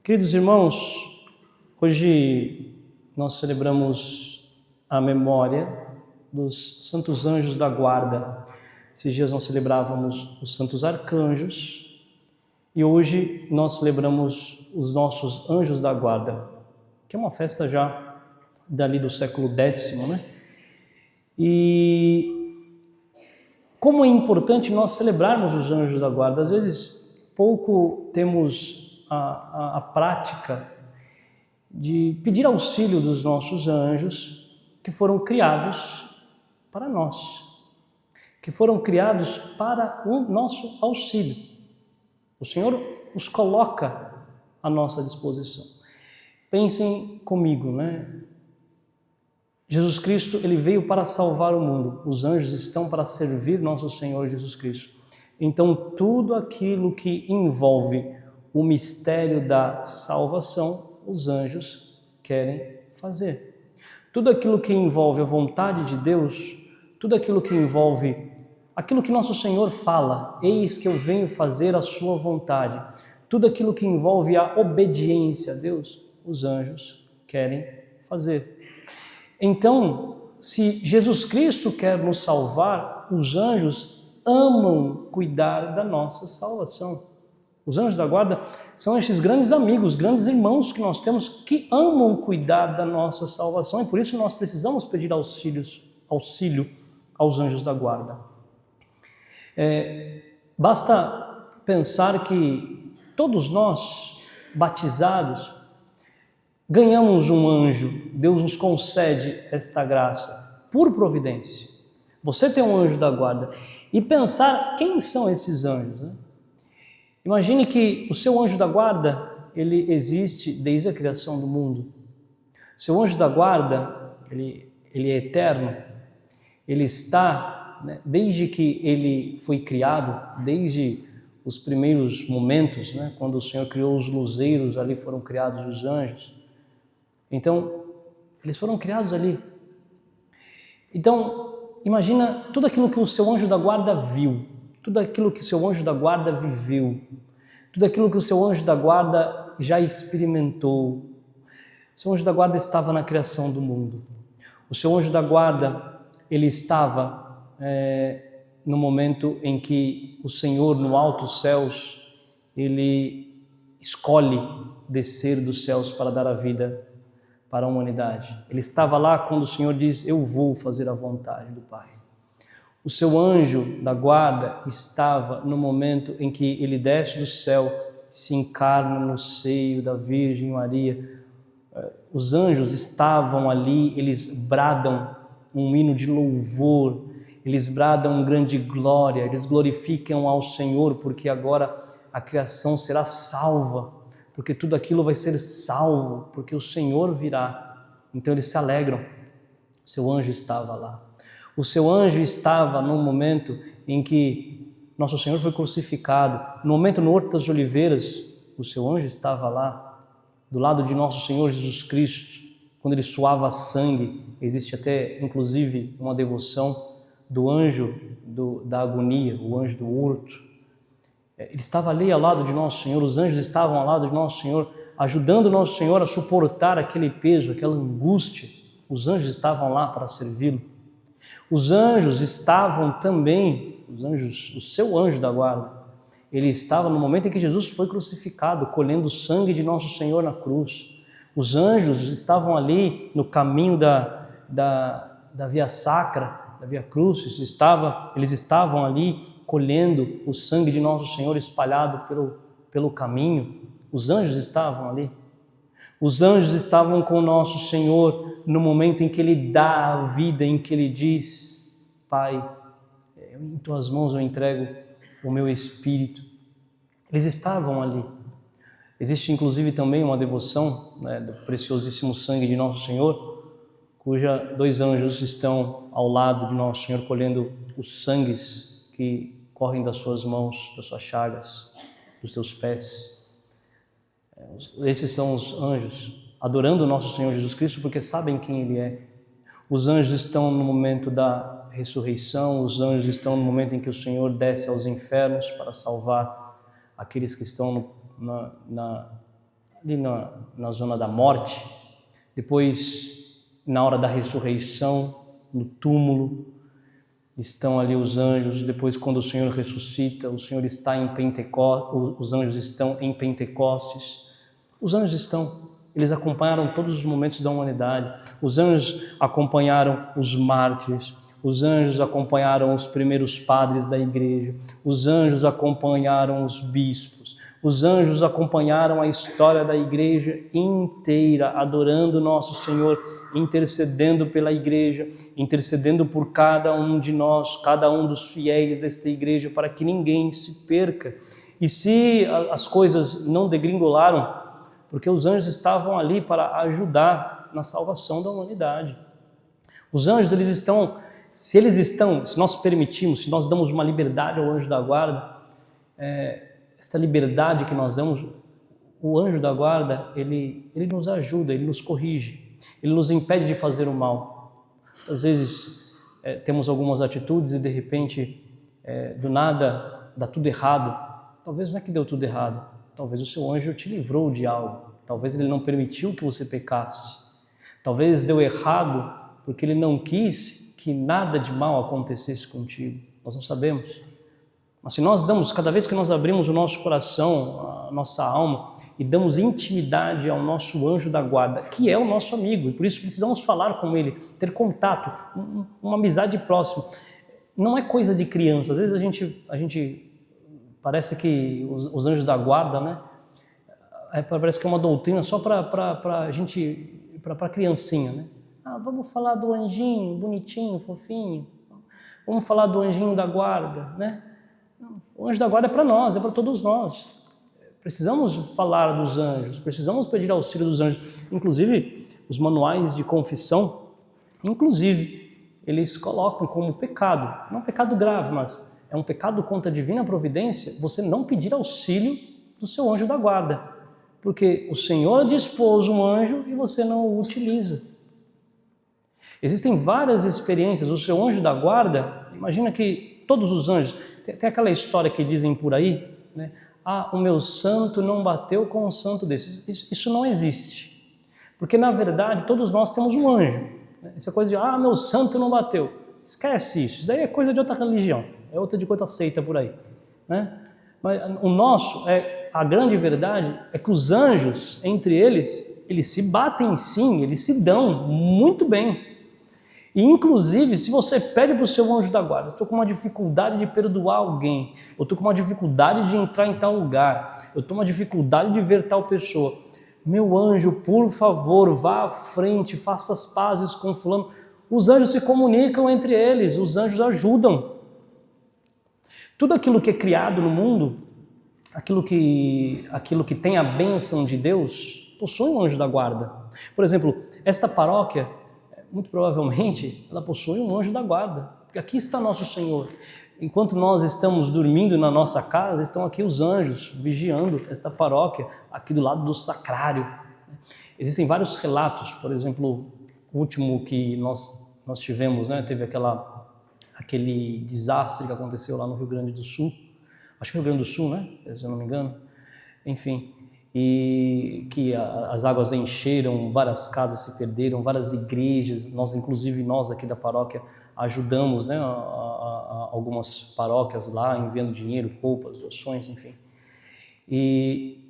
Queridos irmãos, hoje nós celebramos a memória dos santos anjos da guarda. Esses dias nós celebrávamos os santos arcanjos e hoje nós celebramos os nossos anjos da guarda, que é uma festa já dali do século X, né? E como é importante nós celebrarmos os anjos da guarda. Às vezes pouco temos a prática de pedir auxílio dos nossos anjos que foram criados para nós, que foram criados para o nosso auxílio. O Senhor os coloca à nossa disposição. Pensem comigo, né? Jesus Cristo, ele veio para salvar o mundo. Os anjos estão para servir nosso Senhor Jesus Cristo. Então, tudo aquilo que envolve o mistério da salvação, os anjos querem fazer. Tudo aquilo que envolve a vontade de Deus, tudo aquilo que envolve aquilo que nosso Senhor fala, eis que eu venho fazer a sua vontade, tudo aquilo que envolve a obediência a Deus, os anjos querem fazer. Então, se Jesus Cristo quer nos salvar, os anjos amam cuidar da nossa salvação. Os anjos da guarda são esses grandes amigos, grandes irmãos que nós temos que amam cuidar da nossa salvação e por isso nós precisamos pedir auxílio aos anjos da guarda. Basta pensar que todos nós, batizados, ganhamos um anjo. Deus nos concede esta graça por providência. Você tem um anjo da guarda. E pensar quem são esses anjos, né? Imagine que o seu anjo da guarda, ele existe desde a criação do mundo. Seu anjo da guarda, ele é eterno. Ele está, né, desde que ele foi criado, desde os primeiros momentos, né, quando o Senhor criou os luzeiros, ali foram criados os anjos. Então, eles foram criados ali. Então, imagina tudo aquilo que o seu anjo da guarda viu, tudo aquilo que o seu anjo da guarda viveu, tudo aquilo que o seu anjo da guarda já experimentou. O seu anjo da guarda estava na criação do mundo. O seu anjo da guarda, ele estava no momento em que o Senhor, no altos céus, ele escolhe descer dos céus para dar a vida para a humanidade. Ele estava lá quando o Senhor diz, eu vou fazer a vontade do Pai. O seu anjo da guarda estava no momento em que ele desce do céu, se encarna no seio da Virgem Maria. Os anjos estavam ali, eles bradam um hino de louvor, eles bradam grande glória, eles glorificam ao Senhor, porque agora a criação será salva, porque tudo aquilo vai ser salvo, porque o Senhor virá. Então eles se alegram. O seu anjo estava lá. O seu anjo estava no momento em que nosso Senhor foi crucificado. No momento no Horto das Oliveiras, o seu anjo estava lá, do lado de nosso Senhor Jesus Cristo, quando ele suava sangue. Existe até, inclusive, uma devoção do anjo da agonia, o anjo do horto. Ele estava ali ao lado de nosso Senhor, os anjos estavam ao lado de nosso Senhor, ajudando nosso Senhor a suportar aquele peso, aquela angústia. Os anjos estavam lá para servi-lo. Os anjos estavam também, o seu anjo da guarda, ele estava no momento em que Jesus foi crucificado, colhendo o sangue de nosso Senhor na cruz. Os anjos estavam ali no caminho da Via Sacra, da Via Crucis, eles estavam ali colhendo o sangue de nosso Senhor espalhado pelo caminho. Os anjos estavam ali. Os anjos estavam com o nosso Senhor no momento em que Ele dá a vida, em que Ele diz, Pai, em Tuas mãos eu entrego o meu espírito. Eles estavam ali. Existe inclusive também uma devoção, né, do preciosíssimo sangue de nosso Senhor, cuja 2 anjos estão ao lado de nosso Senhor colhendo os sangues que correm das suas mãos, das suas chagas, dos seus pés. Esses são os anjos, adorando o nosso Senhor Jesus Cristo, porque sabem quem Ele é. Os anjos estão no momento da ressurreição, os anjos estão no momento em que o Senhor desce aos infernos para salvar aqueles que estão ali na zona da morte, depois na hora da ressurreição, no túmulo, estão ali os anjos, depois quando o Senhor ressuscita, o Senhor está em Pentecostes, os anjos estão em Pentecostes, os anjos estão, eles acompanharam todos os momentos da humanidade, os anjos acompanharam os mártires, os anjos acompanharam os primeiros padres da igreja, os anjos acompanharam os bispos, os anjos acompanharam a história da igreja inteira, adorando nosso Senhor, intercedendo pela igreja, intercedendo por cada um de nós, cada um dos fiéis desta igreja, para que ninguém se perca. E se as coisas não degringolaram, porque os anjos estavam ali para ajudar na salvação da humanidade. Os anjos, se nós permitimos, se nós damos uma liberdade ao anjo da guarda, essa liberdade que nós damos, o anjo da guarda, ele nos ajuda, ele nos corrige, ele nos impede de fazer o mal. Às vezes temos algumas atitudes e de repente, do nada, dá tudo errado. Talvez não é que deu tudo errado, talvez o seu anjo te livrou de algo, talvez ele não permitiu que você pecasse, talvez deu errado porque ele não quis que nada de mal acontecesse contigo, nós não sabemos. Mas se nós damos, cada vez que nós abrimos o nosso coração, a nossa alma, e damos intimidade ao nosso anjo da guarda, que é o nosso amigo, e por isso precisamos falar com ele, ter contato, uma amizade próxima. Não é coisa de criança, às vezes a gente parece que os anjos da guarda, né? Parece que é uma doutrina só para gente, para criancinha, né? Vamos falar do anjinho, bonitinho, fofinho, vamos falar do anjinho da guarda, né? O anjo da guarda é para nós, é para todos nós. Precisamos falar dos anjos, precisamos pedir auxílio dos anjos. Inclusive, os manuais de confissão, eles colocam como pecado, não pecado grave, mas é um pecado contra a divina providência, você não pedir auxílio do seu anjo da guarda, porque o Senhor dispôs um anjo e você não o utiliza. Existem várias experiências, o seu anjo da guarda, imagina que todos os anjos, tem aquela história que dizem por aí, né? O meu santo não bateu com um santo desse. Isso não existe. Porque, na verdade, todos nós temos um anjo. Essa coisa de, meu santo não bateu. Esquece isso. Isso daí é coisa de outra religião. É outra seita por aí. Né? Mas o nosso, a grande verdade é que os anjos, entre eles se batem sim, eles se dão muito bem. E, inclusive, se você pede para o seu anjo da guarda, estou com uma dificuldade de perdoar alguém, eu estou com uma dificuldade de entrar em tal lugar, eu estou com uma dificuldade de ver tal pessoa, meu anjo, por favor, vá à frente, faça as pazes com fulano. Os anjos se comunicam entre eles, os anjos ajudam. Tudo aquilo que é criado no mundo, aquilo que tem a bênção de Deus, possui um anjo da guarda. Por exemplo, esta paróquia, muito provavelmente, ela possui um anjo da guarda, porque aqui está nosso Senhor. Enquanto nós estamos dormindo na nossa casa, estão aqui os anjos vigiando esta paróquia, aqui do lado do sacrário. Existem vários relatos, por exemplo, o último que nós tivemos, né, teve aquele desastre que aconteceu lá no Rio Grande do Sul, acho que Rio Grande do Sul, né, se eu não me engano, enfim, e que as águas encheram, várias casas se perderam, várias igrejas, inclusive nós aqui da paróquia ajudamos, né, a algumas paróquias lá, enviando dinheiro, roupas, doações, enfim. E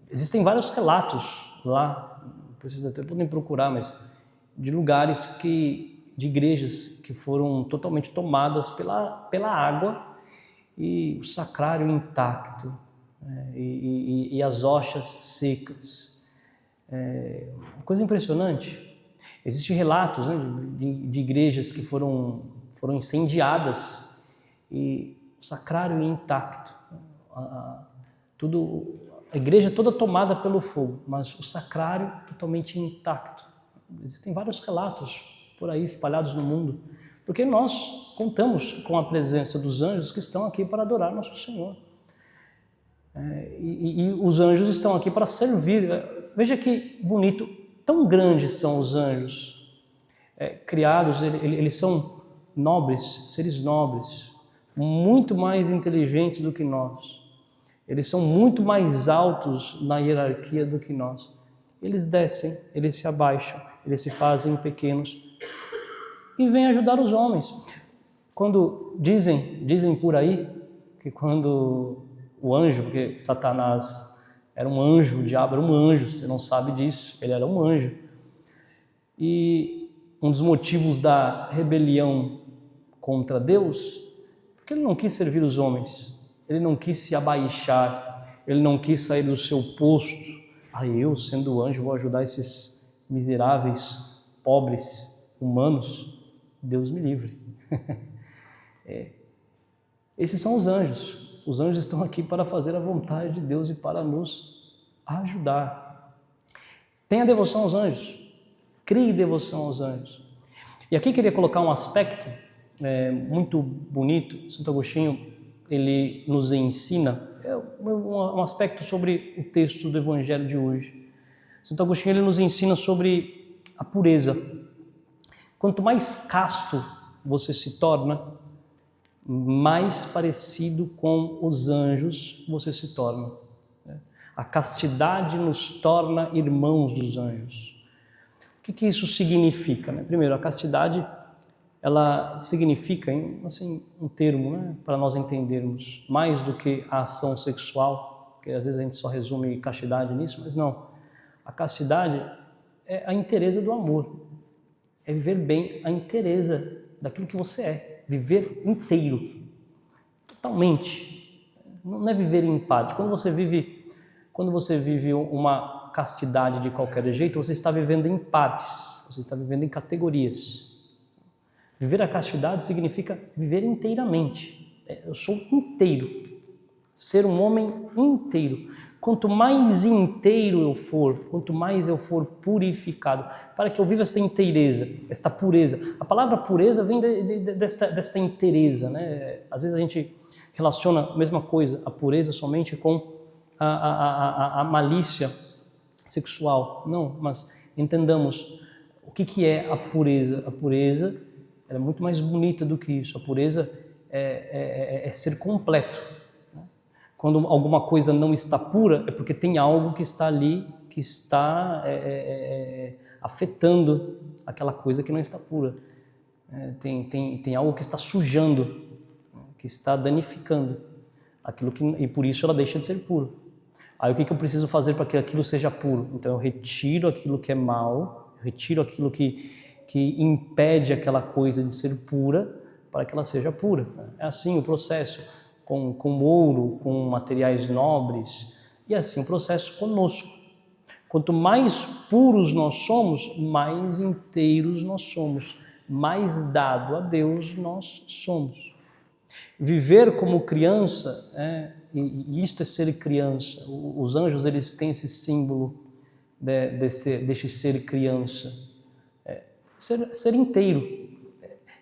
existem vários relatos lá, vocês até podem procurar, mas de lugares de igrejas que foram totalmente tomadas pela água e o sacrário intacto, e as rochas secas. Uma coisa impressionante. Existem relatos, né, de igrejas que foram incendiadas e o sacrário intacto. A igreja toda tomada pelo fogo, mas o sacrário totalmente intacto. Existem vários relatos por aí espalhados no mundo, porque nós contamos com a presença dos anjos que estão aqui para adorar nosso Senhor. E os anjos estão aqui para servir. Veja que bonito, tão grandes são os anjos criados, eles são nobres, seres nobres, muito mais inteligentes do que nós. Eles são muito mais altos na hierarquia do que nós. Eles descem, eles se abaixam, eles se fazem pequenos e vêm ajudar os homens. Quando dizem por aí que quando o anjo, porque Satanás era um anjo, o diabo era um anjo, você não sabe disso, ele era um anjo. E um dos motivos da rebelião contra Deus, porque ele não quis servir os homens, ele não quis se abaixar, ele não quis sair do seu posto. Eu, sendo anjo, vou ajudar esses miseráveis, pobres, humanos. Deus me livre. Esses são os anjos. Os anjos estão aqui para fazer a vontade de Deus e para nos ajudar. Tenha devoção aos anjos. Crie devoção aos anjos. E aqui queria colocar um aspecto muito bonito. Santo Agostinho, ele nos ensina um aspecto sobre o texto do Evangelho de hoje. Santo Agostinho, ele nos ensina sobre a pureza. Quanto mais casto você se torna, mais parecido com os anjos você se torna. A castidade nos torna irmãos dos anjos. O que isso significa? Primeiro, a castidade, ela significa, um termo, para nós entendermos, mais do que a ação sexual, porque às vezes a gente só resume castidade nisso, mas não. A castidade é a inteireza do amor, é viver bem a inteireza daquilo que você é, viver inteiro, totalmente, não é viver em parte. Quando você vive uma castidade de qualquer jeito, você está vivendo em partes, você está vivendo em categorias. Viver a castidade significa viver inteiramente. Eu sou inteiro, ser um homem inteiro. Quanto mais inteiro eu for, quanto mais eu for purificado, para que eu viva esta inteireza, esta pureza. A palavra pureza vem desta inteireza, Às vezes a gente relaciona a mesma coisa, a pureza somente com a malícia sexual. Não, mas entendamos o que é a pureza. A pureza é muito mais bonita do que isso. A pureza é ser completo. Quando alguma coisa não está pura, é porque tem algo que está ali, que está afetando aquela coisa que não está pura. Tem algo que está sujando, que está danificando aquilo e por isso ela deixa de ser pura. Aí o que eu preciso fazer para que aquilo seja puro? Então eu retiro aquilo que é mal, retiro aquilo que impede aquela coisa de ser pura, para que ela seja pura. É assim o processo com ouro, com materiais nobres, e assim o processo conosco. Quanto mais puros nós somos, mais inteiros nós somos, mais dado a Deus nós somos. Viver como criança, e isto é ser criança. Os anjos, eles têm esse símbolo deste ser criança. Ser inteiro.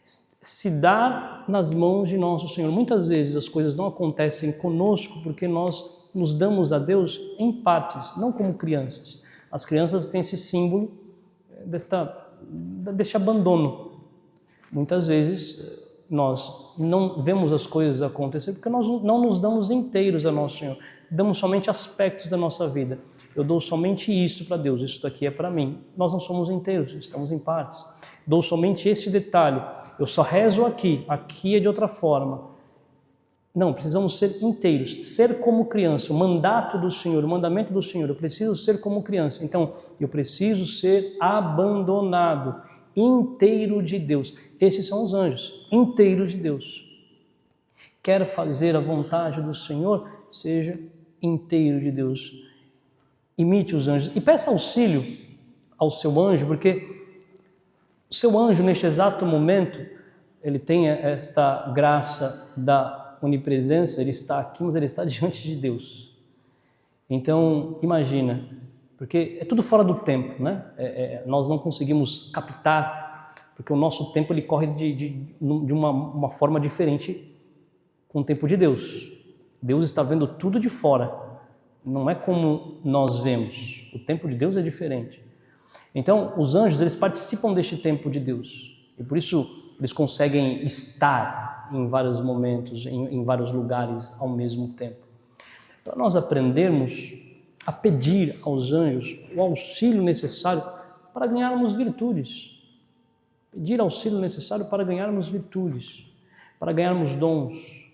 Se dar nas mãos de nosso Senhor. Muitas vezes as coisas não acontecem conosco porque nós nos damos a Deus em partes, não como crianças. As crianças têm esse símbolo deste abandono. Muitas vezes nós não vemos as coisas acontecer porque nós não nos damos inteiros a nosso Senhor. Damos somente aspectos da nossa vida. Eu dou somente isso para Deus, isso daqui é para mim. Nós não somos inteiros, estamos em partes. Dou somente esse detalhe. Eu só rezo aqui é de outra forma. Não, precisamos ser inteiros, ser como criança. O mandato do Senhor, o mandamento do Senhor, eu preciso ser como criança. Então, eu preciso ser abandonado, inteiro de Deus. Esses são os anjos, inteiros de Deus. Quer fazer a vontade do Senhor? Seja inteiro de Deus. Imite os anjos e peça auxílio ao seu anjo, porque o seu anjo, neste exato momento, ele tem esta graça da onipresença, ele está aqui, mas ele está diante de Deus. Então, imagina, porque é tudo fora do tempo, nós não conseguimos captar, porque o nosso tempo ele corre de uma forma diferente com o tempo de Deus. Deus está vendo tudo de fora, não é como nós vemos. O tempo de Deus é diferente. Então, os anjos, eles participam deste tempo de Deus. E por isso, eles conseguem estar em vários momentos, em vários lugares ao mesmo tempo. para nós aprendermos a pedir aos anjos o auxílio necessário para ganharmos virtudes. Pedir auxílio necessário para ganharmos virtudes, para ganharmos dons,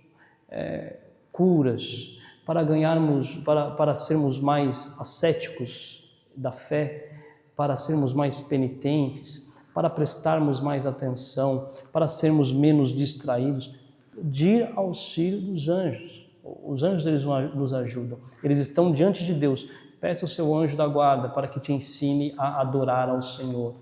curas, para sermos mais ascéticos da fé, para sermos mais penitentes, para prestarmos mais atenção, para sermos menos distraídos. Pedir auxílio dos anjos. Os anjos, eles nos ajudam. Eles estão diante de Deus. Peça ao seu anjo da guarda para que te ensine a adorar ao Senhor.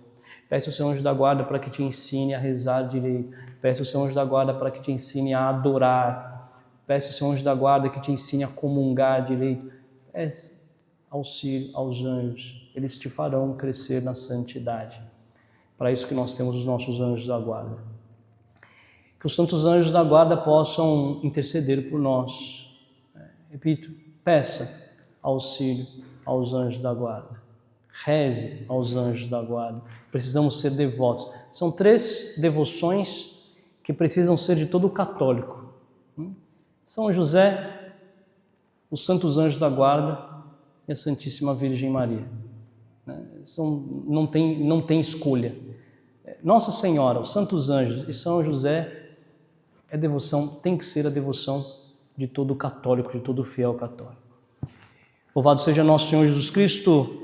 Peça ao seu anjo da guarda para que te ensine a rezar direito. Peça ao seu anjo da guarda para que te ensine a adorar. Peça ao seu anjo da guarda que te ensine a comungar direito. Peça auxílio aos anjos. Eles te farão crescer na santidade. Para isso que nós temos os nossos anjos da guarda. Que os santos anjos da guarda possam interceder por nós. Repito, peça auxílio aos anjos da guarda. Reze aos anjos da guarda. Precisamos ser devotos. São 3 devoções que precisam ser de todo católico. São José, os santos anjos da guarda e a Santíssima Virgem Maria. Não tem escolha. Nossa Senhora, os santos anjos e São José tem que ser a devoção de todo católico, de todo fiel católico. Louvado seja nosso Senhor Jesus Cristo.